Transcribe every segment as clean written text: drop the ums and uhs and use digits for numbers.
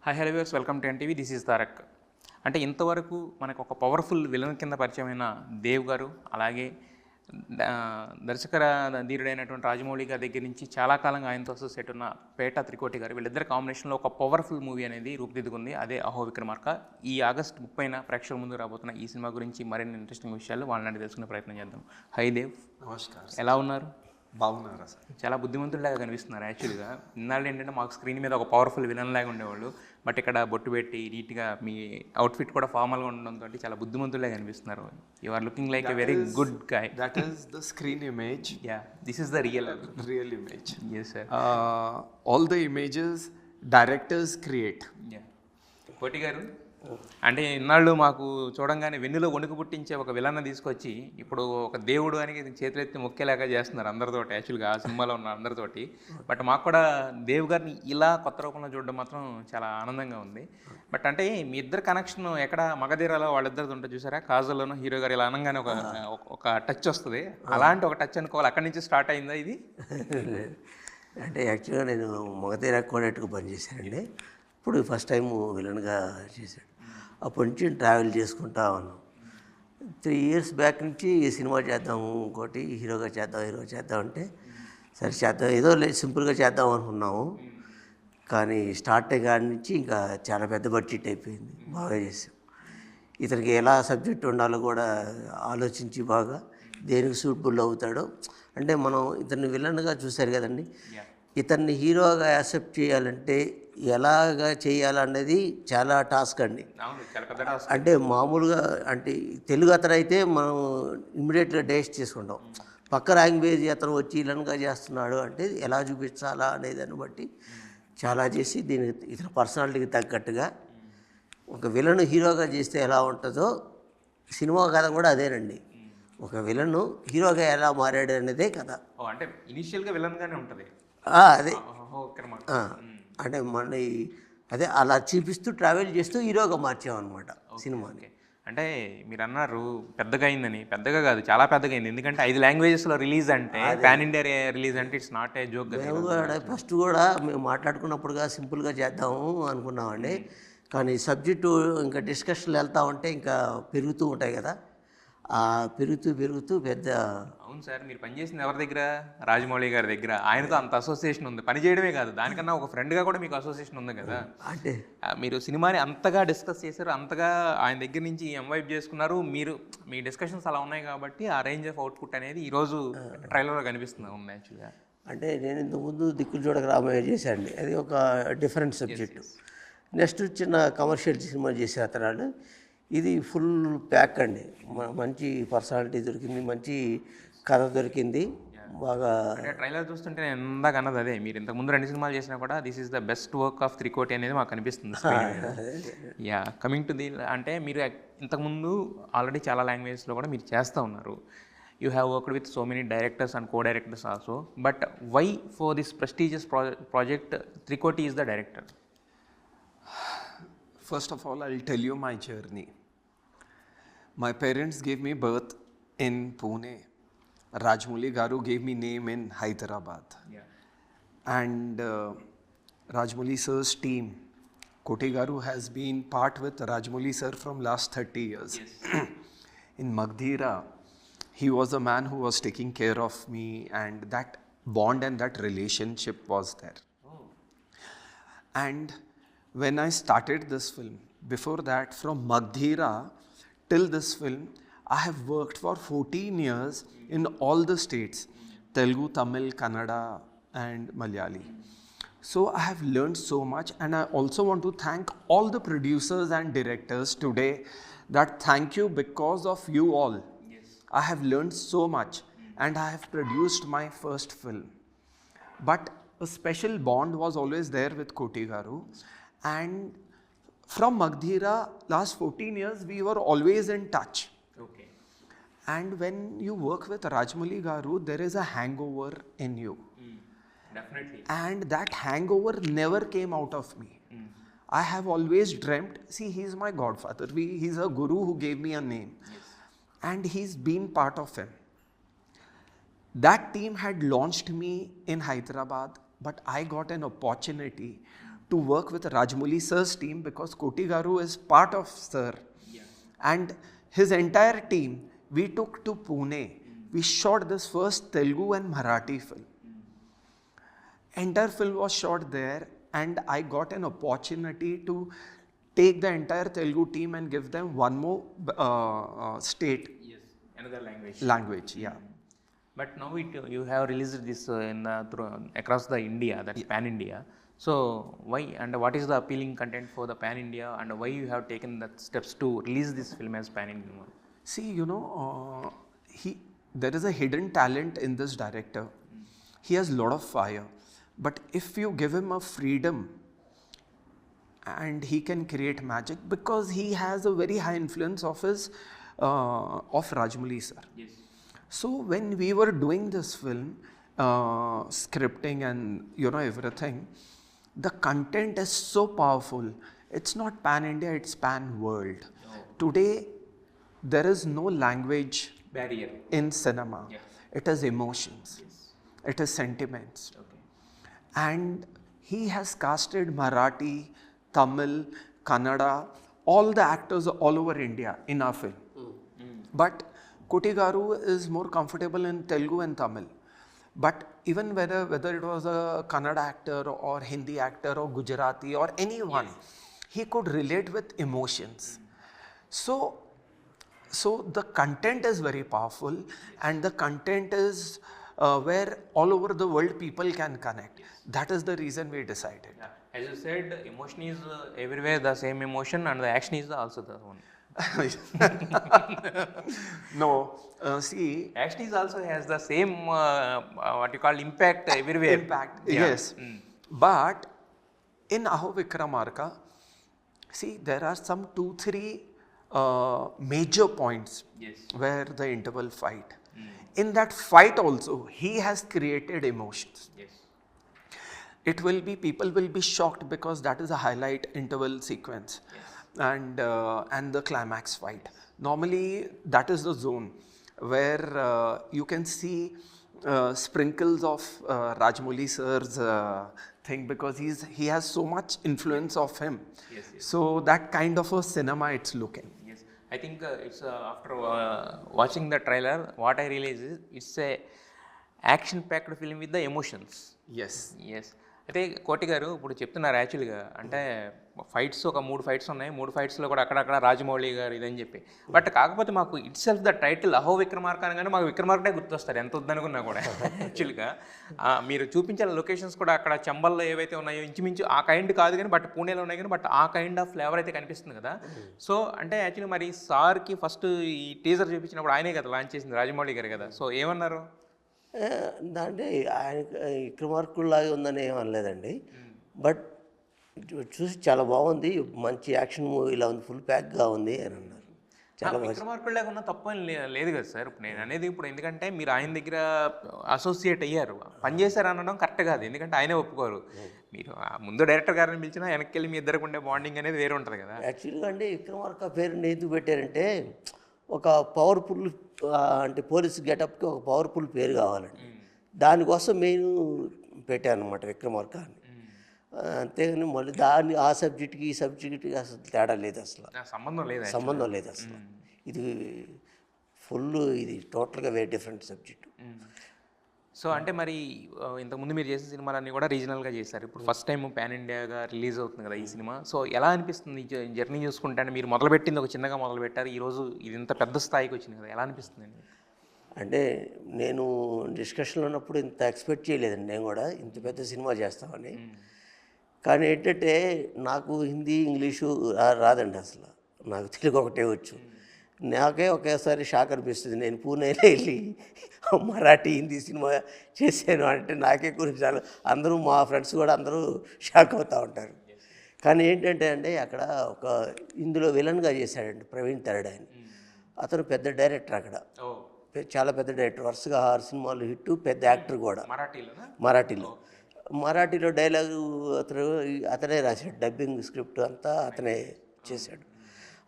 Hi hello viewers, welcome to NTV. This is Tarak. అంటే ఇంతవరకు మనకు ఒక పవర్ఫుల్ విలన్ కింద పరిచయమైన దేవ్ గారు, అలాగే దర్శక ధీరుడైనటువంటి రాజమౌళి గారి దగ్గర నుంచి చాలా కాలంగా ఆయనతో అసోసియేట్ ఉన్న పేట త్రికోటి గారు, వీళ్ళిద్దరి కాంబినేషన్లో ఒక పవర్ఫుల్ మూవీ అనేది రూపుదిద్దుకుంది. అదే అహో విక్రమార్క. ఈ ఆగస్ట్ 30న ప్రేక్షకుల ముందు రాబోతున్న ఈ సినిమా గురించి మరిన్ని ఇంట్రెస్టింగ్ విషయాలు వాళ్ళని తెలుసుకునే ప్రయత్నం చేద్దాం. హై దేవ్, నమస్కారం. ఎలా ఉన్నారు? బాగున్నారా సార్? చాలా బుద్ధిమంతుడిలాగా కనిపిస్తున్నారు. యాక్చువల్గా ఇన్నాళ్ళు ఏంటంటే మాకు స్క్రీన్ మీద ఒక పవర్ఫుల్ విలన్ లాగా ఉండేవాళ్ళు, బట్ ఇక్కడ బొట్టు పెట్టి నీట్గా మీ అవుట్ఫిట్ కూడా ఫార్మల్గా ఉండడంతో చాలా బుద్ధిమంతుడిలాగా కనిపిస్తున్నారు. You are looking like a very good guy. That is the screen image. Yeah, this is the real image. Yes sir. All the images directors create. Yeah, Koti garu, అంటే ఇన్నాళ్ళు మాకు చూడంగానే వెన్నులో వణుకు పుట్టించే ఒక విలన్న తీసుకొచ్చి ఇప్పుడు ఒక దేవుడు అని చేతులెత్తి మొక్కేలాగా చేస్తున్నారు అందరితోటి, యాక్చువల్గా ఆ సినిమాలో ఉన్న అందరితోటి. బట్ మాకు కూడా దేవ్ గారిని ఇలా కొత్త రూపంలో చూడడం మాత్రం చాలా ఆనందంగా ఉంది. బట్ అంటే మీ ఇద్దరు కనెక్షన్ ఎక్కడ మగధీరాలో వాళ్ళిద్దరితో ఉంటుంది చూసారా, కాజల్లోనూ హీరో గారు ఇలా అనగానే ఒక టచ్ వస్తుంది, అలాంటి ఒక టచ్ అనుకోవాలి. అక్కడి నుంచి స్టార్ట్ అయిందా ఇది? అంటే యాక్చువల్గా నేను మగధీరా కోడెట్కు పనిచేశానండి. ఇప్పుడు ఫస్ట్ టైం విలన్గా చేశాను. అప్పటి నుంచి ట్రావెల్ చేసుకుంటా ఉన్నాం. 3 years బ్యాక్ నుంచి సినిమా చేద్దాము, ఇంకోటి హీరో చేద్దాం అంటే సరే చేద్దాం, ఏదో సింపుల్గా చేద్దాం అనుకున్నాము. కానీ స్టార్ట్ కాడి నుంచి ఇంకా చాలా పెద్ద బడ్జెట్ అయిపోయింది. బాగా చేసాం. ఇతనికి ఎలా సబ్జెక్ట్ ఉండాలో కూడా ఆలోచించి బాగా దేనికి సూటబుల్ అవుతాడో, అంటే మనం ఇతన్ని విలన్గా చూశారు కదండి, ఇతన్ని హీరోగా యాక్సెప్ట్ చేయాలంటే ఎలాగా చేయాలనేది చాలా టాస్క్ అండి. అంటే మామూలుగా అంటే తెలుగు అతను అయితే మనం ఇమ్మీడియట్గా డైజెస్ట్ చేసుకుంటాం. పక్క లాంగ్వేజ్ అతను వచ్చి విలన్గా చేస్తున్నాడు అంటే ఎలా చూపించాలా అనే దాన్ని బట్టి చాలా చేసి దీనికి ఇతని పర్సనాలిటీకి తగ్గట్టుగా ఒక విలను హీరోగా చేస్తే ఎలా ఉంటుందో సినిమా కథ కూడా అదేనండి. ఒక విలను హీరోగా ఎలా మారాడు అనేదే కథ. అంటే ఇనిషియల్గా విలన్గానే ఉంటుంది. అదే అంటే మన అదే అలా చూపిస్తూ ట్రావెల్ చేస్తూ హీరోగా మార్చామన్నమాట సినిమాని. అంటే మీరు అన్నారు పెద్దగా అయిందని. పెద్దగా కాదు, చాలా పెద్దగా అయింది. ఎందుకంటే 5 languages రిలీజ్ అంటే, పాన్ ఇండియా రిలీజ్ అంటే ఇట్స్ నాట్ ఏ జోక్. మేము కూడా ఫస్ట్ కూడా మేము మాట్లాడుకున్నప్పుడుగా సింపుల్గా చేద్దాము అనుకున్నామండి. కానీ సబ్జెక్టు ఇంకా డిస్కషన్లు వెళ్తూ ఉంటే ఇంకా పెరుగుతూ ఉంటాయి కదా, పెరుగుతూ పెద్ద. అవును సార్, మీరు పనిచేసింది ఎవరి దగ్గర? రాజమౌళి గారి దగ్గర. ఆయనతో అంత అసోసియేషన్ ఉంది. పని చేయడమే కాదు, దానికన్నా ఒక ఫ్రెండ్గా కూడా మీకు అసోసియేషన్ ఉంది కదా. అంటే మీరు సినిమాని అంతగా డిస్కస్ చేశారు, అంతగా ఆయన దగ్గర నుంచి ఎంవైప్ చేసుకున్నారు. మీరు మీ డిస్కషన్స్ అలా ఉన్నాయి కాబట్టి ఆ రేంజ్ ఆఫ్ అవుట్పుట్ అనేది ఈరోజు ట్రైలర్లో కనిపిస్తుంది ఉంది యాక్చువల్గా. అంటే నేను ఇంతకుముందు దిక్కులు చూడక రామయ్య చేశాను, అది ఒక డిఫరెంట్ సబ్జెక్టు. నెక్స్ట్ చిన్న కమర్షియల్ సినిమా చేసే అతను, ఇది ఫుల్ ప్యాక్ అండి. మంచి పర్సనాలిటీ దొరికింది, మంచి కథ దొరికింది బాగా. ట్రైలర్ చూస్తుంటే నేను ఇందాక అన్నది అదే, మీరు ఇంతకుముందు 2 సినిమాలు చేసినా కూడా this is the best work of Trikoti అనేది మాకు అనిపిస్తుంది. యా, కమింగ్ టు ది, అంటే మీరు ఇంతకుముందు ఆల్రెడీ చాలా లాంగ్వేజెస్లో కూడా మీరు చేస్తూ ఉన్నారు. You have worked with so many directors and co directors also, but why for this prestigious project Trikoti is the director? First of all, I'll tell you my journey. My parents gave me birth in Pune. Rajamouli Garu gave me name in Hyderabad. Yeah. And Rajamouli sir's team, Koti Garu, has been part with Rajamouli sir from last 30 years. Yes. In Magdhira, he was the man who was taking care of me, and that bond and that relationship was there. Oh. And when I started this film, before that, from Magdhira till this film, I have worked for 14 years in all the states, Telugu, Tamil, Kannada and Malayali. So I have learned so much, and I also want to thank all the producers and directors today, that thank you, because of you all. Yes. I have learned so much, and I have produced my first film. But a special bond was always there with Koti Garu. And from Magdhira, last 14 years, we were always in touch. Okay. And when you work with Rajamouli Garu, there is a hangover in you. Definitely. And that hangover never came out of me. I have always dreamt, see, he's my godfather. He's a guru who gave me a name. Yes. And he's been part of him. That team had launched me in Hyderabad, but I got an opportunity to work with Rajamouli sir's team because Koti Garu is part of sir. And his entire team, we took to Pune. We shot this first Telugu and Marathi film. Entire film was shot there, and I got an opportunity to take the entire Telugu team and give them one more state Yes, another language. Yeah. But now you have released this across the India, that's pan India. So why and what is the appealing content for the pan India, and why you have taken that steps to release this film as pan India? See, there is a hidden talent in this director. He has a lot of fire, but if you give him a freedom, and he can create magic because he has a very high influence of Rajamouli sir. Yes. So when we were doing this film, scripting and everything, the content is so powerful. It's not pan India, it's pan world. Today there is no language Barrier. in cinema. Yeah. It is emotions. Yes. It is sentiments. Okay. And he has casted Marathi, Tamil, Kannada, all the actors all over India in our film. But Koti Garu is more comfortable in Telugu and Tamil. But even whether it was a Kannada actor or Hindi actor or Gujarati or anyone, he could relate with emotions. So the content is very powerful, and the content is where all over the world people can connect. That is the reason we decided. Yeah. As you said, emotion is everywhere the same emotion, and the action is also the one. No, see, Action is also has the same what you call impact everywhere. impact, Yeah. yes. But in Aho Vikramarka, see, there are some 2-3 major points Yes. where the interval fight. In that fight also, he has created emotions. Yes. People will be shocked because that is a highlight interval sequence. And the climax fight. Normally, that is the zone where you can see sprinkles of Rajamouli sir's thing because he has so much influence of him. Yes. So that kind of a cinema it's looking. Yes. I think it's after watching the trailer, what I realize is it's a action-packed film with the emotions. Yes. Yes. అయితే కోటి గారు ఇప్పుడు చెప్తున్నారు యాక్చువల్గా అంటే fights ఒక 3 fights ఉన్నాయి, 3 ఫైట్స్లో కూడా అక్కడక్కడ రాజమౌళి గారు ఇదని చెప్పి. బట్ కాకపోతే మాకు ఇట్ సెల్ఫ్ ద టైటిల్ అహో విక్రమార్క అనగానే మాకు విక్రమార్కనే గుర్తొస్తారు ఎంత వద్దనుకున్నా కూడా. యాక్చువల్గా మీరు చూపించే లొకేషన్స్ కూడా అక్కడ చంబల్లో ఏవైతే ఉన్నాయో ఇంచుమించు ఆ కైండ్ కాదు కానీ బట్ పూణేలో ఉన్నాయి కానీ బట్ ఆ కైండ్ ఆఫ్ ఫ్లేవర్ అయితే కనిపిస్తుంది కదా. సో అంటే యాక్చువల్లీ మరి సార్కి ఫస్ట్ ఈ టీజర్ చూపించినప్పుడు ఆయనే కదా లాంచ్ చేసింది, రాజమౌళి గారు కదా. సో ఏమన్నారు? అంటే ఆయన విక్రమార్కుల్లాగే ఉందని ఏం అనలేదండి. బట్ చూసి చాలా బాగుంది, మంచి యాక్షన్ మూవీలా ఉంది, ఫుల్ ప్యాక్గా ఉంది అని అన్నారు. చాలా విక్రమార్కుడు లేకున్నా తప్ప లేదు కదా సార్. ఇప్పుడు నేను అనేది ఇప్పుడు ఎందుకంటే మీరు ఆయన దగ్గర అసోసియేట్ అయ్యారు, పనిచేశారు అనడం కరెక్ట్ కాదు, ఎందుకంటే ఆయనే ఒప్పుకోరు. మీరు ముందు డైరెక్టర్ గారిని పిలిచినా వెనక్కి వెళ్ళి మీ ఇద్దరికి ఉండే బాండింగ్ అనేది వేరే ఉంటుంది కదా. యాక్చువల్గా అండి విక్రమార్క పేరుని ఎందుకు పెట్టారంటే ఒక పవర్ఫుల్ అంటే పోలీస్ గెటప్కి ఒక పవర్ఫుల్ పేరు కావాలండి, దానికోసం నేను పెట్టాను అనమాట విక్రమార్క అని. అంతేగాని మళ్ళీ దాన్ని ఆ సబ్జెక్ట్కి ఈ సబ్జెక్ట్కి అసలు తేడా లేదు, అసలు సంబంధం లేదు అసలు. ఇది ఇది టోటల్గా వేరే డిఫరెంట్ సబ్జెక్టు. సో అంటే మరి ఇంతకుముందు మీరు చేసిన సినిమాలన్నీ కూడా రీజనల్గా చేశారు, ఇప్పుడు ఫస్ట్ టైం పాన్ ఇండియాగా రిలీజ్ అవుతుంది కదా ఈ సినిమా. సో ఎలా అనిపిస్తుంది జర్నీ చూసుకుంటే? అంటే మీరు మొదలుపెట్టింది ఒక చిన్నగా మొదలుపెట్టారు, ఈరోజు ఇది ఇంత పెద్ద స్థాయికి వచ్చింది కదా, ఎలా అనిపిస్తుంది? అంటే నేను డిస్కషన్లో ఉన్నప్పుడు ఇంత ఎక్స్పెక్ట్ చేయలేదండి నేను కూడా ఇంత పెద్ద సినిమా చేస్తామని. కానీ ఏంటంటే నాకు హిందీ ఇంగ్లీషు రాదండి, అసలు నాకు తెలుగు ఒకటే వచ్చు. నాకే ఒకేసారి షాక్ అనిపిస్తుంది, నేను పూణేలో వెళ్ళి మరాఠీ హిందీ సినిమా చేశాను అంటే నాకే గురించి అందరూ మా ఫ్రెండ్స్ కూడా అందరూ షాక్ అవుతూ ఉంటారు. కానీ ఏంటంటే అండి అక్కడ ఒక ఇందులో విలన్గా చేశాడండి ప్రవీణ్ తరడ్ అని. అతను పెద్ద డైరెక్టర్, అక్కడ చాలా పెద్ద డైరెక్టర్, వరుసగా 6 సినిమాలు హిట్, పెద్ద యాక్టర్ కూడా. మరాఠీలో డైలాగు అతనే రాశాడు, డబ్బింగ్ స్క్రిప్ట్ అంతా అతనే చేశాడు.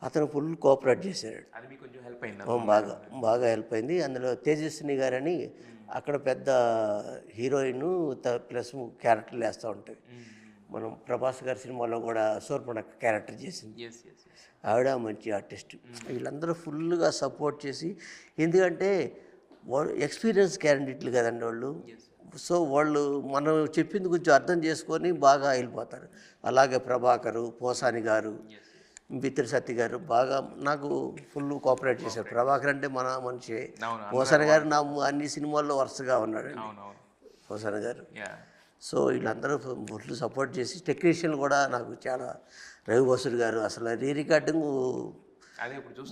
అతను ఫుల్ కోఆపరేట్ చేశాడు, బాగా హెల్ప్ అయింది. అందులో తేజస్విని గారని అక్కడ పెద్ద హీరోయిన్ ప్లస్ క్యారెక్టర్లు వేస్తూ ఉంటాయి. మనం ప్రభాస్ గారి సినిమాలో కూడా శూర్పణఖ క్యారెక్టర్ చేసింది. Yes yes yes. ఆవిడ మంచి ఆర్టిస్ట్. వీళ్ళందరూ ఫుల్గా సపోర్ట్ చేసి, ఎందుకంటే వాళ్ళు ఎక్స్పీరియన్స్ క్యాండిడేట్లు కదండి వాళ్ళు. సో వాళ్ళు మనం చెప్పింది కొంచెం అర్థం చేసుకొని బాగా వెళ్ళిపోతారు. అలాగే ప్రభాకరు, పోసాని గారు, బిత్తిరి సత్య గారు బాగా నాకు ఫుల్ కోఆపరేట్ చేశారు. ప్రభాకర్ అంటే మన మనిషి. పోసాని గారు నా అన్ని సినిమాల్లో వరుసగా ఉన్నాడు పోసాని గారు. సో వీళ్ళందరూ ఫుల్ సపోర్ట్ చేసి, టెక్నీషియన్ కూడా నాకు చాలా, రవి బసూర్ గారు అసలు రీ రికార్డింగ్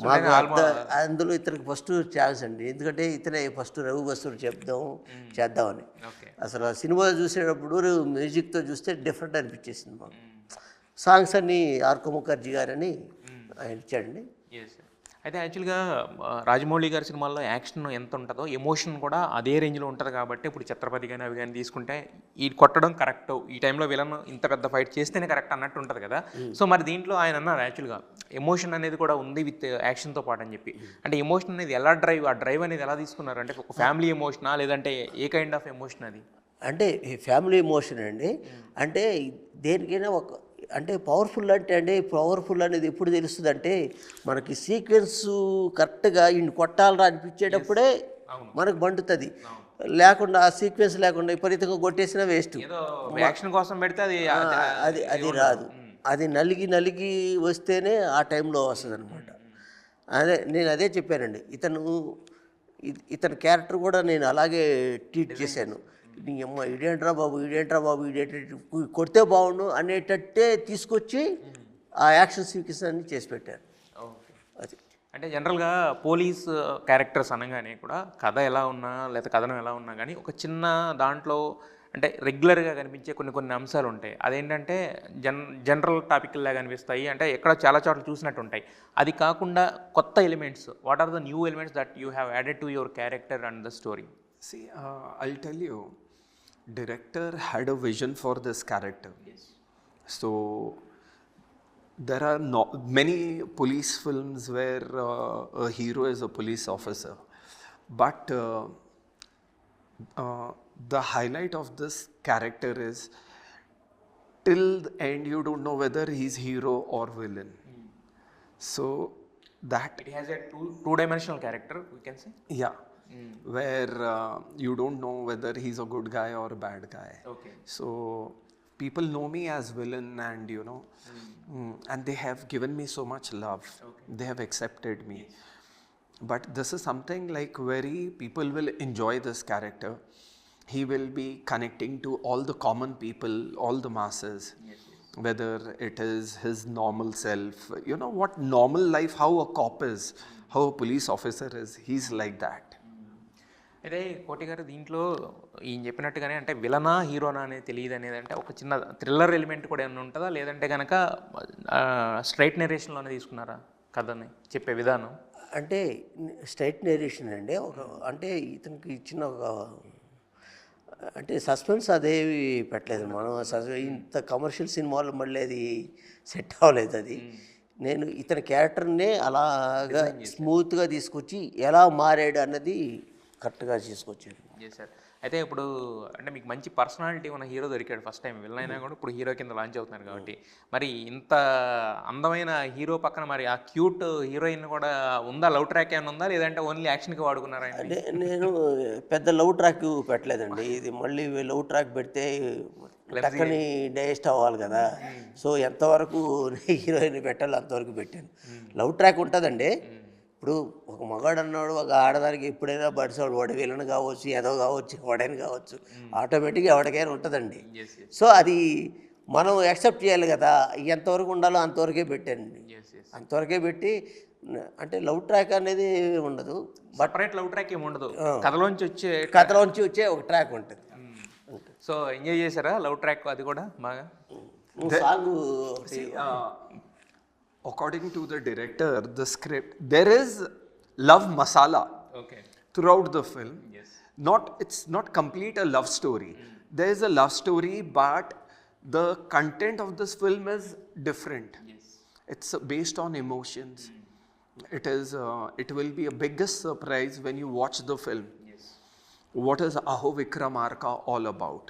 మాకు అందులో ఇతనికి ఫస్ట్ ఛాన్స్ అండి. ఎందుకంటే ఇతనే ఫస్ట్ రవి బసూర్ చేద్దామని. అసలు సినిమా చూసేటప్పుడు మ్యూజిక్తో చూస్తే డిఫరెంట్ అనిపించేసింది మాకు. సాంగ్స్ అన్నీ ఆర్కో ముఖర్జీ గారని ఆయన ఇచ్చాడండి. అయితే యాక్చువల్గా రాజమౌళి గారి సినిమాల్లో యాక్షన్ ఎంత ఉంటుందో ఎమోషన్ కూడా అదే రేంజ్లో ఉంటుంది కాబట్టి ఇప్పుడు ఛత్రపతి కానీ అవి కానీ తీసుకుంటే ఈ కొట్టడం కరెక్ట్, ఈ టైంలో విలన్ ఇంత పెద్ద ఫైట్ చేస్తేనే కరెక్ట్ అన్నట్టు ఉంటుంది కదా. సో మరి దీంట్లో ఆయన అన్నారు యాక్చువల్గా ఎమోషన్ అనేది కూడా ఉంది విత్ యాక్షన్తో పాటు అని చెప్పి. అంటే ఎమోషన్ అనేది ఎలా ఆ డ్రైవ్ అనేది ఎలా తీసుకున్నారు? అంటే ఒక ఫ్యామిలీ ఎమోషనా లేదంటే ఏ కైండ్ ఆఫ్ ఎమోషన్ అది? అంటే ఫ్యామిలీ ఎమోషన్ అండి. అంటే దేనికైనా ఒక అంటే పవర్ఫుల్ అనేది ఎప్పుడు తెలుస్తుంది అంటే మనకి సీక్వెన్స్ కరెక్ట్గా ఇన్ని కొట్టాలరా అనిపించేటప్పుడే మనకు బండుతుంది. లేకుండా ఆ సీక్వెన్స్ లేకుండా విపరీతంగా కొట్టేసినా వేస్ట్. యాక్షన్ కోసం పెడితే అది రాదు. అది నలిగి వస్తేనే ఆ టైంలో వస్తుంది అనమాట. నేను అదే చెప్పానండి. ఇతని క్యారెక్టర్ కూడా నేను అలాగే ట్రీట్ చేశాను. నీ అమ్మ ఇదేంట్రా బాబు కొడితే బాగుండు అనేటట్టే తీసుకొచ్చి ఆ యాక్షన్ సీక్వెన్స్ అన్ని చేసి పెట్టారు. అది అంటే జనరల్గా పోలీస్ క్యారెక్టర్స్ అనగానే కూడా కథ ఎలా ఉన్నా లేదా కథనం ఎలా ఉన్నా కానీ ఒక చిన్న దాంట్లో అంటే రెగ్యులర్గా కనిపించే కొన్ని అంశాలు ఉంటాయి. అదేంటంటే జనరల్ టాపిక్లాగా కనిపిస్తాయి, అంటే ఎక్కడ చాలా చోట్ల చూసినట్టు ఉంటాయి. అది కాకుండా కొత్త elements, what are the new elements that you have added to your character and the story? See, I'll tell you, director had a vision for this character. Yes. So there are many police films where a hero is a police officer, but the highlight of this character is till the end you don't know whether he's hero or villain. So that It has a two-dimensional character, we can say. yeah. Where you don't know whether he's a good guy or a bad guy. Okay. So people know me as villain, and and they have given me so much love. Okay. They have accepted me. But this is something like very people will enjoy this character. He will be connecting to all the common people, all the masses. Yes. Whether it is his normal self, what normal life, how a cop is, how a police officer is, he's like that. అయితే కోటి గారు దీంట్లో ఈయన చెప్పినట్టుగానే అంటే విలనా హీరోనా అనేది తెలియదు అనేది, అంటే ఒక చిన్న థ్రిల్లర్ ఎలిమెంట్ కూడా ఏమైనా ఉంటుందా లేదంటే కనుక స్ట్రైట్ నెరేషన్లోనే తీసుకున్నారా కథని చెప్పే విధానం? అంటే స్ట్రైట్ నెరేషన్ అండి. అంటే ఇతనికి ఇచ్చిన అంటే సస్పెన్స్ అదేవి పెట్టలేదు మనం. ఇంత కమర్షియల్ సినిమాలు మళ్ళీ అది సెట్ అవ్వలేదు. అది నేను ఇతని క్యారెక్టర్నే అలాగా స్మూత్గా తీసుకొచ్చి ఎలా మారాడు అన్నది కరెక్ట్గా తీసుకొచ్చారు. సార్ అయితే ఇప్పుడు అంటే మీకు మంచి పర్సనాలిటీ ఉన్న హీరో దొరికాడు ఫస్ట్ టైం, విలన్ అయినా కూడా ఇప్పుడు హీరో కింద లాంచ్ అవుతున్నారు కాబట్టి, మరి ఇంత అందమైన హీరో పక్కన మరి ఆ క్యూట్ హీరోయిన్ కూడా ఉందా? లవ్ ట్రాక్ ఏమైనా ఉందా లేదంటే ఓన్లీ యాక్షన్కి వాడుకున్నారా? అంటే నేను పెద్ద లవ్ ట్రాక్ పెట్టలేదండి. ఇది మళ్ళీ లవ్ ట్రాక్ పెడితే టక్కని డైజెస్ట్ అవ్వాలి కదా. సో ఎంతవరకు హీరోయిన్ పెట్టాలి అంతవరకు పెట్టాను. లవ్ ట్రాక్ ఉంటుందండి. ఇప్పుడు ఒక మగాడు అన్నాడు ఒక ఆడదానికి ఎప్పుడైనా బడిసాడు, వాడు విలన్ కావచ్చు, ఏదో కావచ్చు, వాడైనా కావచ్చు, ఆటోమేటిక్గా ఎవరికైనా ఉంటుందండి. సో అది మనం యాక్సెప్ట్ చేయాలి కదా. ఎంతవరకు ఉండాలో అంతవరకే పెట్టానండి. అంతవరకే పెట్టి అంటే లవ్ ట్రాక్ అనేది ఉండదు. సెపరేట్ లవ్ ట్రాక్ ఏమి ఉండదు, కథలోంచి వచ్చే ఒక ట్రాక్ ఉంటుంది. సో ఎంజాయ్ చేశారా లవ్ ట్రాక్? అది కూడా బాగా song according to the director, the script, there is love masala throughout the film. It's not complete a love story. There is a love story, but the content of this film is different. It's based on emotions. It will be a biggest surprise when you watch the film. What is Aho Vikramarka all about?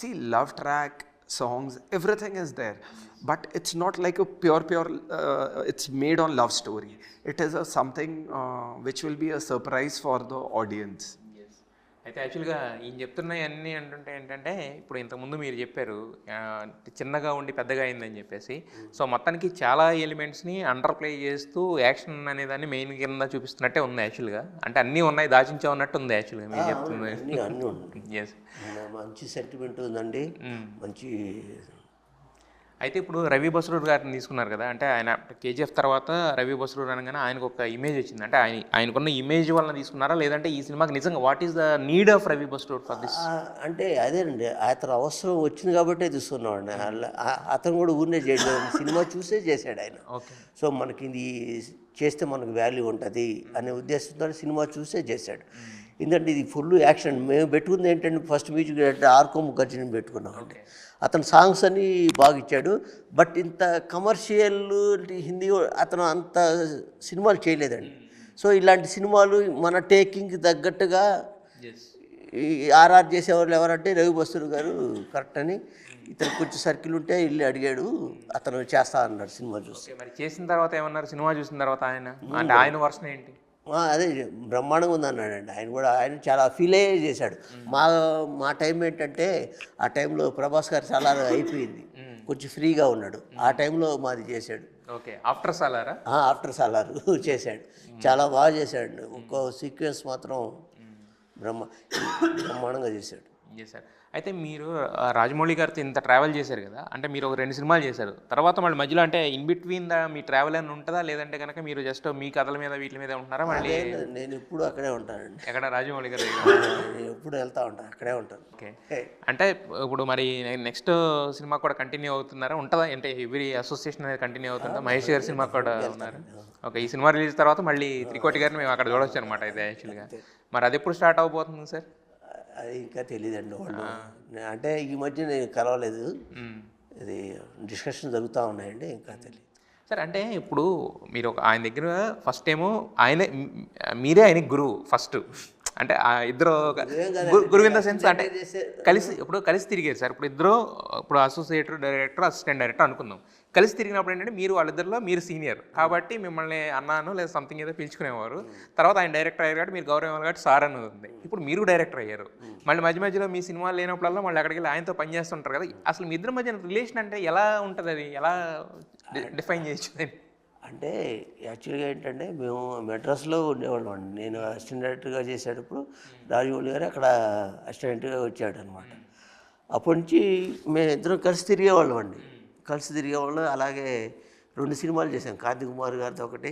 See, love track songs, everything is there, but it's not like a pure it's made on love story. It is a something which will be a surprise for the audience. అయితే యాక్చువల్గా ఈయన చెప్తున్నాయి అన్నీ అంటుంటే ఏంటంటే ఇప్పుడు ఇంతకుముందు మీరు చెప్పారు చిన్నగా ఉండి పెద్దగా అయిందని చెప్పేసి. సో మొత్తానికి చాలా ఎలిమెంట్స్ని అండర్ ప్లే చేస్తూ యాక్షన్ అనేదాన్ని మెయిన్ కింద చూపిస్తున్నట్టే ఉంది యాక్చువల్గా. అంటే అన్నీ ఉన్నాయి, దాచించా ఉన్నట్టు ఉంది యాక్చువల్గా మీరు చెప్తుంది. అన్నీ ఉన్నాయి. ఎస్, మంచి సెంటిమెంట్ ఉందండి, మంచి. అయితే ఇప్పుడు రవి బస్రూర్ గారిని తీసుకున్నారు కదా, అంటే ఆయన కేజీఎఫ్ తర్వాత రవి బస్రూర్ అనగానే ఆయనకు ఒక ఇమేజ్ వచ్చింది. అంటే ఆయనకున్న ఇమేజ్ వలన తీసుకున్నారా, లేదంటే ఈ సినిమాకి నిజంగా what is the need of Ravi Basrur for this? అంటే అదేనండి, అతను అవసరం వచ్చింది కాబట్టే తీసుకున్నామండి. అతను కూడా ఊరినే చేయలేదు, సినిమా చూసే చేశాడు ఆయన. ఓకే. సో మనకి ఇది చేస్తే మనకు వాల్యూ ఉంటుంది అనే ఉద్దేశంతో సినిమా చూసే చేశాడు. ఎందుకంటే ఇది ఫుల్ యాక్షన్. మేము పెట్టుకుంది ఏంటంటే ఫస్ట్ మ్యూజిక్ అంటే ఆర్కో ముఖర్జీని పెట్టుకున్నామండి. అతను సాంగ్స్ అని బాగా ఇచ్చాడు, బట్ ఇంత కమర్షియల్ హిందీ అతను అంత సినిమాలు చేయలేదండి. సో ఇలాంటి సినిమాలు మన టేకింగ్కి తగ్గట్టుగా ఈ ఆర్ఆర్ చేసేవాళ్ళు ఎవరంటే రవి బస్రూర్ గారు కరెక్ట్ అని. ఇతను కొంచెం సర్కిల్ ఉంటే వెళ్ళి అడిగాడు, అతను చేస్తా అన్నాడు సినిమా చూసి. మరి చేసిన తర్వాత ఏమన్నారు సినిమా చూసిన తర్వాత ఆయన, అంటే ఆయన వర్షన్ ఏంటి? అదే బ్రహ్మాండంగా ఉంది అన్నాడండి. ఆయన కూడా ఆయన చాలా ఫీల్ అయ్యే చేశాడు. మా టైం ఏంటంటే ఆ టైంలో ప్రభాస్ గారు చాలా అయిపోయింది, కొంచెం ఫ్రీగా ఉన్నాడు. ఆ టైంలో మాది చేశాడు. ఓకే, ఆఫ్టర్ సాలారా? ఆఫ్టర్ సాలారు చేశాడు, చాలా బాగా చేశాడు. ఒక్కో సీక్వెన్స్ మాత్రం బ్రహ్మాండంగా చేశాడు. చేశారు. అయితే మీరు రాజమౌళి గారితో ఇంత ట్రావెల్ చేశారు కదా, అంటే మీరు ఒక 2 సినిమాలు చేశారు, తర్వాత మళ్ళీ మధ్యలో అంటే ఇన్ బిట్వీన్ మీ ట్రావెల్ అని ఉంటుందా, లేదంటే కనుక మీరు జస్ట్ మీ కథల మీద వీటి మీద ఉంటున్నారా? మళ్ళీ నేను ఎప్పుడు అక్కడే ఉంటానండి. ఎక్కడ? రాజమౌళి గారు ఎప్పుడు వెళ్తా ఉంటాను, అక్కడే ఉంటాను. ఓకే. అంటే ఇప్పుడు మరి నెక్స్ట్ సినిమా కూడా కంటిన్యూ అవుతున్నారా, ఉంటుందా? అంటే ఎవ్రీ అసోసియేషన్ అనేది కంటిన్యూ అవుతుందా? మహేష్ గారి సినిమా కూడా ఉన్నారు. ఓకే, ఈ సినిమా రిలీజ్ తర్వాత మళ్ళీ త్రికోటి గారిని మేము అక్కడ చూడొచ్చు అనమాట. అయితే యాక్చువల్గా మరి అది ఎప్పుడు స్టార్ట్ అవబోతుంది సార్? అది ఇంకా తెలియదండి వాళ్ళు. అంటే ఈ మధ్య నేను కలవలేదు, ఇది డిస్కషన్ జరుగుతూ ఉన్నాయండి, ఇంకా తెలియదు సార్. అంటే ఇప్పుడు మీరు ఆయన దగ్గర ఫస్ట్ ఏమో మీరే ఆయనకి గురువు ఫస్ట్, అంటే ఆ ఇద్దరు గురువు ఇన్ ద సెన్స్ అంటే కలిసి తిరిగారు సార్. ఇప్పుడు అసోసియేటర్ డైరెక్టర్, అసిస్టెంట్ డైరెక్టర్ అనుకుందాం. కలిసి తిరిగినప్పుడు ఏంటంటే మీరు వాళ్ళిద్దరిలో మీరు సీనియర్ కాబట్టి మిమ్మల్ని అన్నాను లేదా సంథింగ్ ఏదో పిలుచుకునేవారు. తర్వాత ఆయన డైరెక్టర్ అయ్యారు కాబట్టి మీరు గౌరవం ఇవ్వాలి కాబట్టి సార్ అని ఉంది. ఇప్పుడు మీరు డైరెక్టర్ అయ్యారు, మళ్ళీ మధ్యలో మీ సినిమాలు లేనప్పుడల్లా మళ్ళీ అక్కడికి వెళ్ళి ఆయనతో పనిచేస్తుంటారు కదా. అసలు మీ ఇద్దరి మధ్య రిలేషన్ అంటే ఎలా ఉంటుంది, అది ఎలా డిఫైన్ చేయొచ్చు? అంటే యాక్చువల్గా ఏంటంటే మేము మెడ్రాస్లో ఉండేవాళ్ళం అండి. నేను అసిస్టెంట్ డైరెక్టర్గా చేసేటప్పుడు రాజమౌళి గారు అక్కడ అసిస్టెంట్గా వచ్చాడు అనమాట. అప్పటి నుంచి మేము ఇద్దరం కలిసి తిరిగేవాళ్ళం అండి. అలాగే 2 సినిమాలు చేసాం. కార్తీక్ కుమార్ గారితో ఒకటి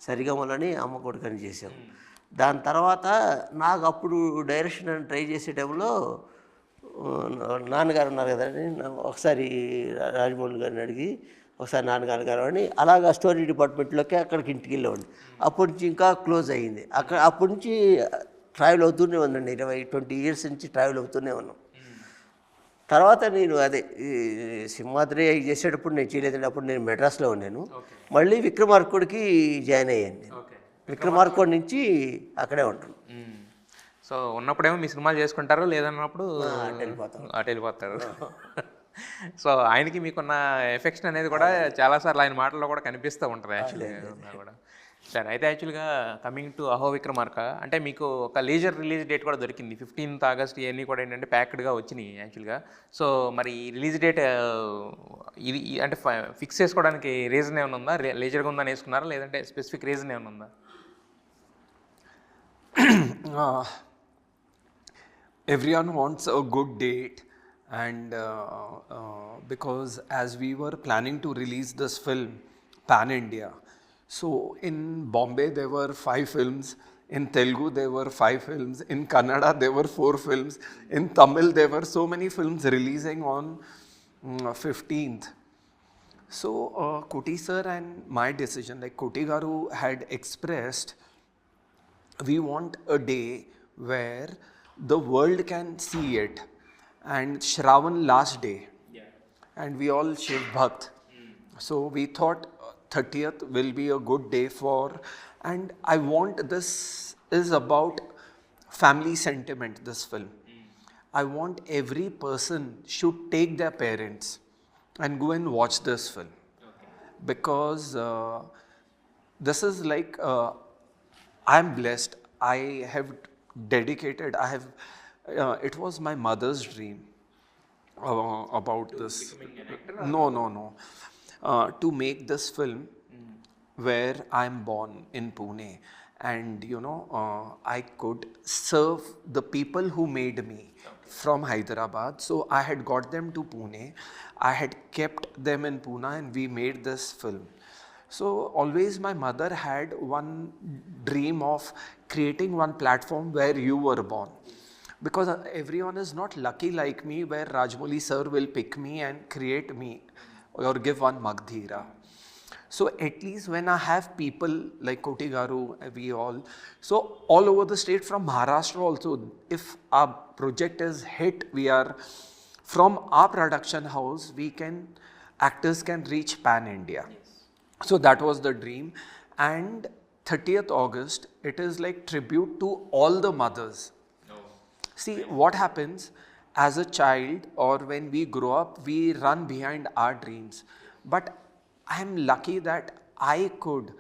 సరిగమలని, అమ్మ కొడుకని చేసాం. దాని తర్వాత నాకు అప్పుడు డైరెక్షన్ అని ట్రై చేసే టైంలో నాన్నగారు ఉన్నారు కదండి, ఒకసారి రాజమౌళి గారిని అడిగి ఒకసారి నాన్నగారు అని అలాగా స్టోరీ డిపార్ట్మెంట్లోకి అక్కడికి ఇంటికి వెళ్ళేవాడిని. అప్పటి నుంచి ఇంకా క్లోజ్ అయ్యింది. అప్పటి నుంచి ట్రావెల్ అవుతూనే ఉందండి. 20 years నుంచి ట్రావెల్ అవుతూనే ఉన్నాం. తర్వాత నేను అదే సింహాద్రి చేసేటప్పుడు నేను చేయలేదండి. అప్పుడు నేను మెడ్రాస్లో ఉన్నాను. మళ్ళీ విక్రమార్కుడికి జాయిన్ అయ్యాను నేను. విక్రమార్కుడి నుంచి అక్కడే ఉంటాను. సో ఉన్నప్పుడేమో మీ సినిమాలు చేసుకుంటారు, లేదన్నప్పుడు అటు వెళ్ళిపోతారు. సో ఆయనకి మీకున్న ఎఫెక్షన్ అనేది కూడా చాలాసార్లు ఆయన మాటల్లో కూడా కనిపిస్తూ ఉంటుంది యాక్చువల్గా కూడా. సరే, అయితే యాక్చువల్గా కమింగ్ టు అహో విక్రమార్క, అంటే మీకు ఒక లీజర్ రిలీజ్ డేట్ కూడా దొరికింది. 15th August ఇవన్నీ కూడా ఏంటంటే ప్యాక్డ్గా వచ్చినాయి యాక్చువల్గా. సో మరి రిలీజ్ డేట్ ఇది అంటే ఫిక్స్ చేసుకోవడానికి రీజన్ ఏమైనా ఉందా? లీజర్గా ఉందని వేసుకున్నారా, లేదంటే స్పెసిఫిక్ రీజన్ ఏమైనా ఉందా? Everyone wants a good date, and because as we were planning to release this film pan India, so in Bombay there were 5 films, in Telugu there were 5 films, in Kannada there were 4 films, in Tamil there were so many films releasing on 15th. So Koti sir and my decision, like Koti garu had expressed, we want a day where the world can see it, and Shravan last day, and we all Shiv Bhakt. So we thought 30th will be a good day for, and I want, this is about family sentiment, this film. I want every person should take their parents and go and watch this film. Because this is like, I'm blessed. I have dedicated, it was my mother's dream about this. No. To make this film where I'm born in Pune, and I could serve the people who made me from Hyderabad. So I had got them to Pune, I had kept them in Pune, and we made this film. So always my mother had one dream of creating one platform where you were born. Because everyone is not lucky like me, where Rajamouli sir will pick me and create me or give one Magdhira. So at least when I have people like Koti Garu, we all, so all over the state from Maharashtra also, if our project is hit, we are from our production house, actors can reach pan India. So that was the dream. And 30th August, it is like tribute to all the mothers. See, what happens as a child or when we grow up, we run behind our dreams. But I am lucky that I could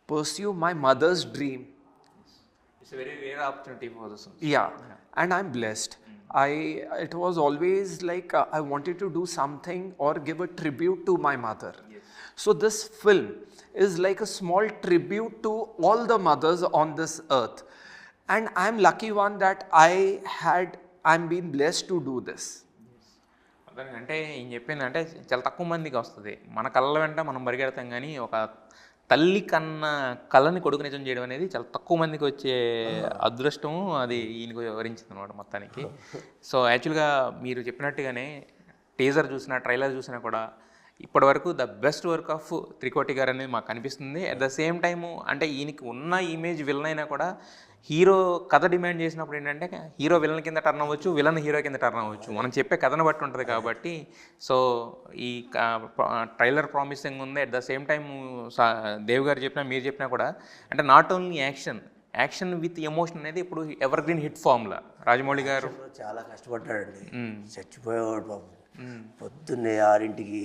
pursue my mother's dream. It's a very rare opportunity for this. Yeah, and I'm blessed. It was always like I wanted to do something or give a tribute to my mother. Yes. So this film is like a small tribute to all the mothers on this earth. And I'm lucky one that I'm being blessed to do this. అంటే ఏం చెప్పింది అంటే చాలా తక్కువ మందికి వస్తుంది. మన కళ్ళ వెంట మనం పరిగెడతాం, కానీ ఒక తల్లి కన్న కళని కొడుకు నిజం చేయడం అనేది చాలా తక్కువ మందికి వచ్చే అదృష్టం. అది ఈయనకు వివరించింది అనమాట మొత్తానికి. సో యాక్చువల్గా మీరు చెప్పినట్టుగానే టీజర్ చూసినా ట్రైలర్ చూసినా కూడా ఇప్పటి వరకు the best work of Trikoti గారు అనేది మాకు కనిపిస్తుంది. అట్ ద సేమ్ టైము అంటే ఈయనకి ఉన్న ఇమేజ్ విలన్ అయినా కూడా హీరో కథ డిమాండ్ చేసినప్పుడు ఏంటంటే హీరో విలన్ కింద టర్న్ అవ్వచ్చు, విలన్ హీరో కింద టర్న్ అవ్వచ్చు, మనం చెప్పే కథను బట్టి ఉంటుంది. కాబట్టి సో ఈ ట్రైలర్ ప్రామిసింగ్ ఉంది. At the same time Dev garu చెప్పినా మీరు చెప్పినా కూడా అంటే not only action with emotion అనేది ఇప్పుడు ఎవర్ గ్రీన్ హిట్ ఫామ్లా రాజమౌళి గారు చాలా కష్టపడ్డాడండి. చచ్చిపోయేవాడు పాపం. పొద్దున్నే 6ంటికి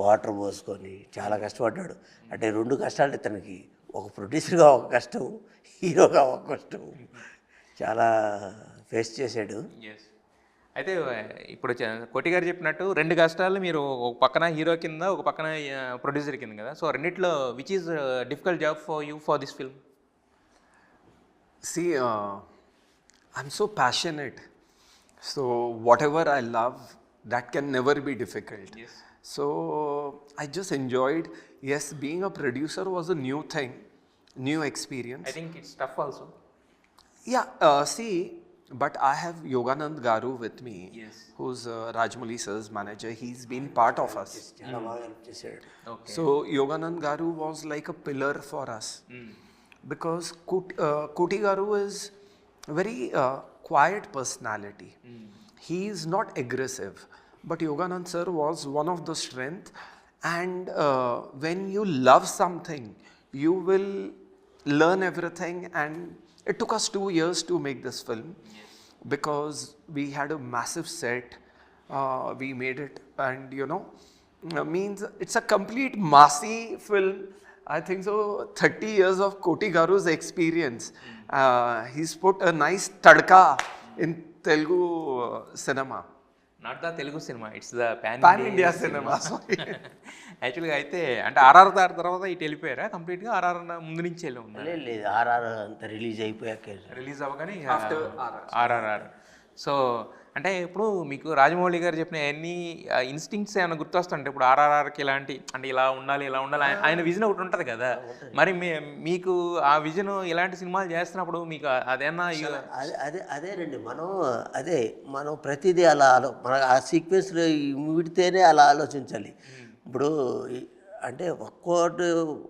వాటర్ పోసుకొని చాలా కష్టపడ్డాడు. అంటే 2 కష్టాలు ఇతనికి, ఒక ప్రొడ్యూసర్గా ఒక కష్టం, హీరోగా ఒక కష్టం, చాలా ఫేస్ చేశాడు. అయితే ఇప్పుడు కోటి గారు చెప్పినట్టు 2 కష్టాలు, మీరు ఒక పక్కన హీరో కింద ఒక పక్కన ప్రొడ్యూసర్ కింద కదా. సో రెండిట్లో which is difficult job for you for this film? See, I'm so passionate. So whatever I love, that can never be difficult. Yes. So I just enjoyed. Yes, being a producer was a new thing, new experience. I think it's tough also. Yeah, see, but I have Yoganand Garu with me, Yes. who's Rajamouli sir's manager. He's been part of us. చాలా బాగా help చేశాడు. Okay. So Yoganand Garu was like a pillar for us. Because Koti Garu is a very quiet personality. He is not aggressive, but Yoganand sir was one of the strength. And when you love something, you will learn everything. And it took us 2 years to make this film. Because we had a massive set. We made it, and means it's a complete massy film. I think so 30 years of Koti Garu's experience. He's put a nice tadka in Telugu cinema. Not the Telugu cinema, it's the Pan India cinema. Sorry. యాక్చువల్గా అయితే అంటే RR తర్వాత ఇటు వెళ్ళిపోయారా కంప్లీట్గా? RR ముందు నుంచి వెళ్ళి ఉన్నారు? లేదు, ఆర్ఆర్ అంతా రిలీజ్ అయిపోయాక రిలీజ్ అవ్వగానే ఆర్ఆర్ఆర్. సో అంటే ఇప్పుడు మీకు రాజమౌళి గారు చెప్పిన ఎన్ని ఇన్స్టింక్ట్స్ ఏమైనా గుర్తొస్తుంటే ఇప్పుడు ఆర్ఆర్ఆర్కి ఇలాంటి అంటే ఇలా ఉండాలి ఆయన విజన్ ఒకటి ఉంటుంది కదా. మరి మీకు ఆ విజన్ ఇలాంటి సినిమాలు చేస్తున్నప్పుడు మీకు అదేనా? అదేనండి, మనం ప్రతిదీ అలా మన ఆ సీక్వెన్స్లో విడితేనే అలా ఆలోచించాలి. ఇప్పుడు అంటే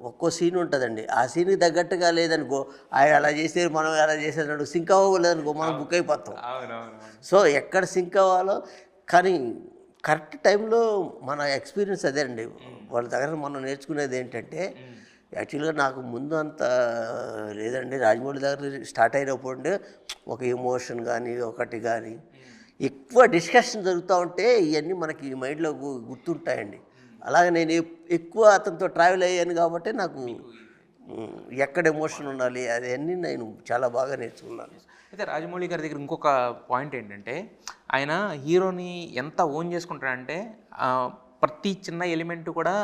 ఒక్కో సీన్ ఉంటుందండి, ఆ సీన్కి తగ్గట్టుగా లేదనుకో, ఆయన అలా చేసేది మనం అలా చేసేది సింక్ అవ్వలేదనుకో మనం బుక్ అయిపోతాం. సో ఎక్కడ సింక్ అవ్వాలో, కానీ కరెక్ట్ టైంలో మన ఎక్స్పీరియన్స్ అదేనండి. వాళ్ళ దగ్గర మనం నేర్చుకునేది ఏంటంటే, యాక్చువల్గా నాకు ముందు అంత లేదండి. రాజమౌళి దగ్గర స్టార్ట్ అయినప్పుడు ఒక ఎమోషన్ కానీ ఒకటి కానీ ఎక్కువ డిస్కషన్ జరుగుతూ ఉంటే ఇవన్నీ మనకి మైండ్లో గుర్తుంటాయండి. అలాగే నేను ఎక్కువ అతనితో ట్రావెల్ అయ్యాను కాబట్టి నాకు ఎక్కడ ఎమోషన్ ఉండాలి అదన్నీ నేను చాలా బాగా నేర్చుకున్నాను. అయితే రాజమౌళి గారి దగ్గర ఇంకొక పాయింట్ ఏంటంటే ఆయన హీరోని ఎంత ఓన్ చేసుకుంటాడంటే ప్రతి చిన్న ఎలిమెంట్ కూడా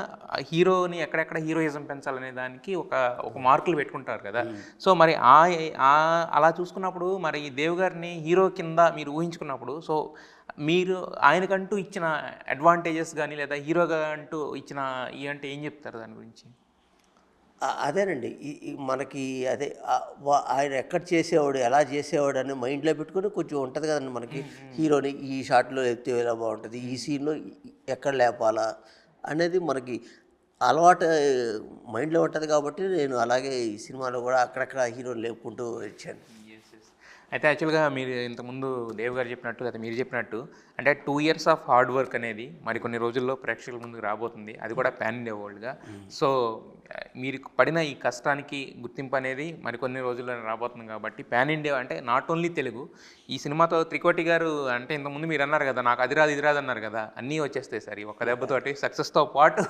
హీరోని ఎక్కడెక్కడ హీరోయిజం పెంచాలనే దానికి ఒక మార్కులు పెట్టుకుంటారు కదా. సో మరి అలా చూసుకున్నప్పుడు మరి దేవ్ గారిని హీరో కింద మీరు ఊహించుకున్నప్పుడు సో మీరు ఆయనకంటూ ఇచ్చిన అడ్వాంటేజెస్ కానీ లేదా హీరోగా అంటూ ఇచ్చిన అంటే ఏం చెప్తారు దాని గురించి? అదేనండి మనకి అదే ఆయన ఎక్కడ చేసేవాడు ఎలా చేసేవాడు అని మైండ్లో పెట్టుకుని కొంచెం ఉంటుంది కదండి మనకి. హీరోని ఈ షాట్లో లేపితే ఎలా బాగుంటుంది, ఈ సీన్లో ఎక్కడ లేపాలా అనేది మనకి అలవాటు మైండ్లో ఉంటుంది. కాబట్టి నేను అలాగే ఈ సినిమాలో కూడా అక్కడక్కడ హీరోని లేపుకుంటూ వచ్చాను. అయితే యాక్చువల్గా మీరు ఇంతకుముందు దేవ్ గారు చెప్పినట్టు లేదా మీరు చెప్పినట్టు అంటే 2 years ఆఫ్ హార్డ్ వర్క్ అనేది మరికొన్ని రోజుల్లో ప్రేక్షకుల ముందుకు రాబోతుంది, అది కూడా పాన్ ఇండియా వరల్డ్గా. సో మీరు పడిన ఈ కష్టానికి గుర్తింపు అనేది మరికొన్ని రోజుల్లో రాబోతుంది కాబట్టి పాన్ ఇండియా అంటే నాట్ ఓన్లీ తెలుగు. ఈ సినిమాతో త్రికోటి గారు అంటే ఇంతకుముందు మీరు అన్నారు కదా నాకు అది రాదు ఇది రాదు అన్నారు కదా, అన్నీ వచ్చేస్తాయి సార్ ఈ ఒక్క దెబ్బతోటి. సక్సెస్తో పాటు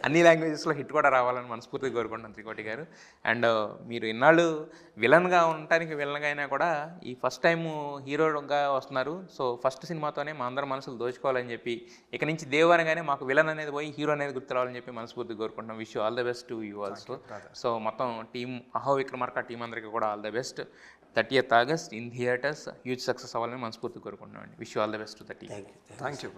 అన్ని లాంగ్వేజెస్లో హిట్ కూడా రావాలని మనస్ఫూర్తిగా కోరుకుంటున్నాను త్రికోటి గారు. అండ్ మీరు ఇన్నాళ్ళు విలన్గా ఉండటానికి విలన్గా అయినా కూడా ఈ ఫస్ట్ టైం హీరోగా వస్తున్నారు. సో ఫస్ట్ సినిమాతోనే మా అందరి మనసులు దోచుకోవాలని చెప్పి ఇక నుంచి దేవ్ అనగానే మాకు విలన్ అనేది పోయి హీరో అనేది గుర్తు రావాలని చెప్పి మనస్ఫూర్తిగా కోరుకుంటున్నాం. Wish you all the best to you also. So మొత్తం టీం అహో విక్రమార్క టీం అందరికీ కూడా all the best. 30th August in theatres huge success అవ్వాలని మనస్ఫూర్తిగా కోరుకుంటున్నాం అండి. Wish you all the best to the team. Thank you.